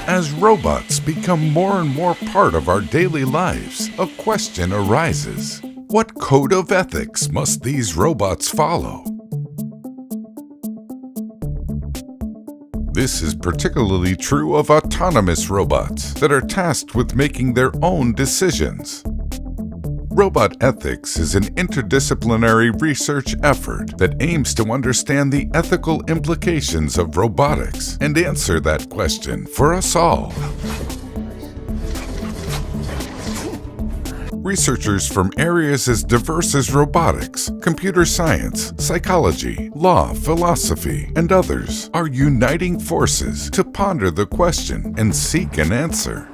As robots become more and more part of our daily lives, a question arises. What code of ethics must these robots follow? This is particularly true of autonomous robots that are tasked with making their own decisions. Robot ethics is an interdisciplinary research effort that aims to understand the ethical implications of robotics and answer that question for us all. Researchers from areas as diverse as robotics, computer science, psychology, law, philosophy, and others are uniting forces to ponder the question and seek an answer.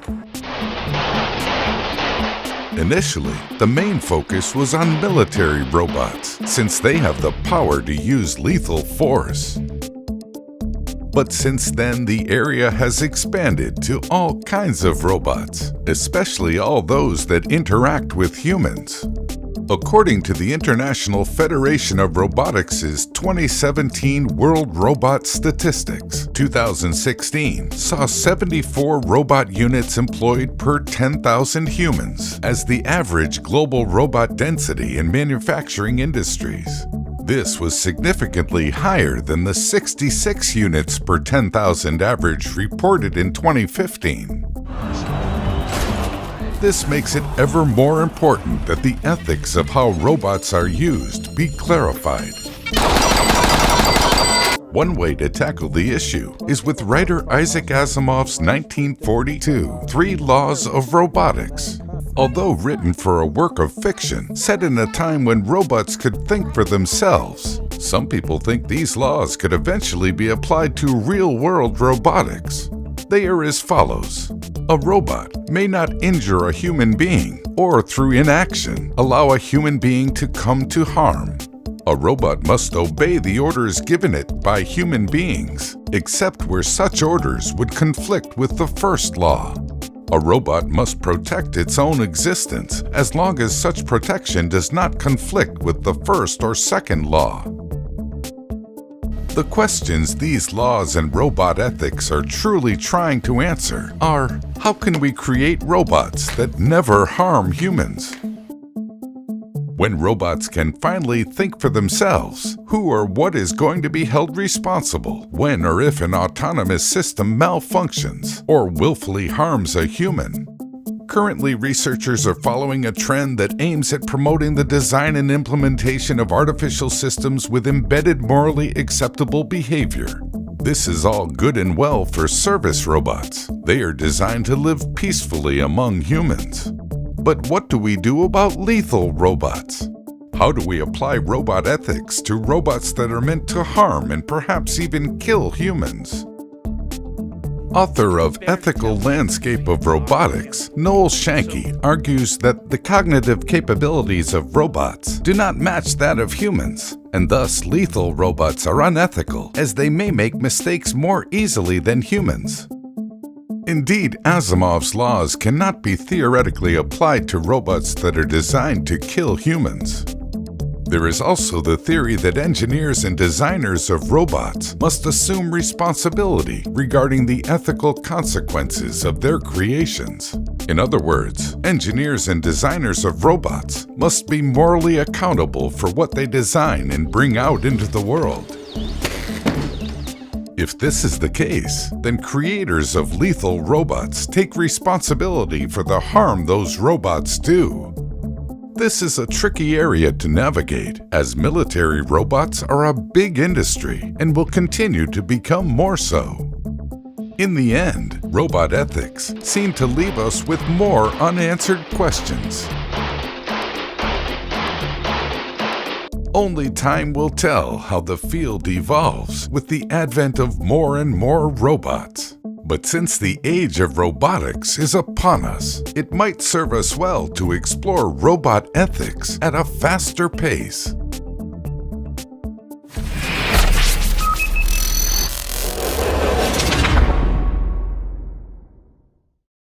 Initially, the main focus was on military robots, since they have the power to use lethal force. But since then, the area has expanded to all kinds of robots, especially all those that interact with humans. According to the International Federation of Robotics' 2017 World Robot Statistics, 2016 saw 74 robot units employed per 10,000 humans as the average global robot density in manufacturing industries. This was significantly higher than the 66 units per 10,000 average reported in 2015. This makes it ever more important that the ethics of how robots are used be clarified. One way to tackle the issue is with writer Isaac Asimov's 1942 Three Laws of Robotics. Although written for a work of fiction set in a time when robots could think for themselves, some people think these laws could eventually be applied to real-world robotics. They are as follows. A robot may not injure a human being or, through inaction, allow a human being to come to harm. A robot must obey the orders given it by human beings, except where such orders would conflict with the first law. A robot must protect its own existence as long as such protection does not conflict with the first or second law. The questions these laws and robot ethics are truly trying to answer are, how can we create robots that never harm humans? When robots can finally think for themselves, who or what is going to be held responsible when or if an autonomous system malfunctions or willfully harms a human? Currently, researchers are following a trend that aims at promoting the design and implementation of artificial systems with embedded morally acceptable behavior. This is all good and well for service robots. They are designed to live peacefully among humans. But what do we do about lethal robots? How do we apply robot ethics to robots that are meant to harm and perhaps even kill humans? Author of Ethical Landscape of Robotics, Noel Shanke argues that the cognitive capabilities of robots do not match that of humans, and thus lethal robots are unethical as they may make mistakes more easily than humans. Indeed, Asimov's laws cannot be theoretically applied to robots that are designed to kill humans. There is also the theory that engineers and designers of robots must assume responsibility regarding the ethical consequences of their creations. In other words, engineers and designers of robots must be morally accountable for what they design and bring out into the world. If this is the case, then creators of lethal robots take responsibility for the harm those robots do. This is a tricky area to navigate, as military robots are a big industry and will continue to become more so. In the end, robot ethics seem to leave us with more unanswered questions. Only time will tell how the field evolves with the advent of more and more robots. But since the age of robotics is upon us, it might serve us well to explore robot ethics at a faster pace.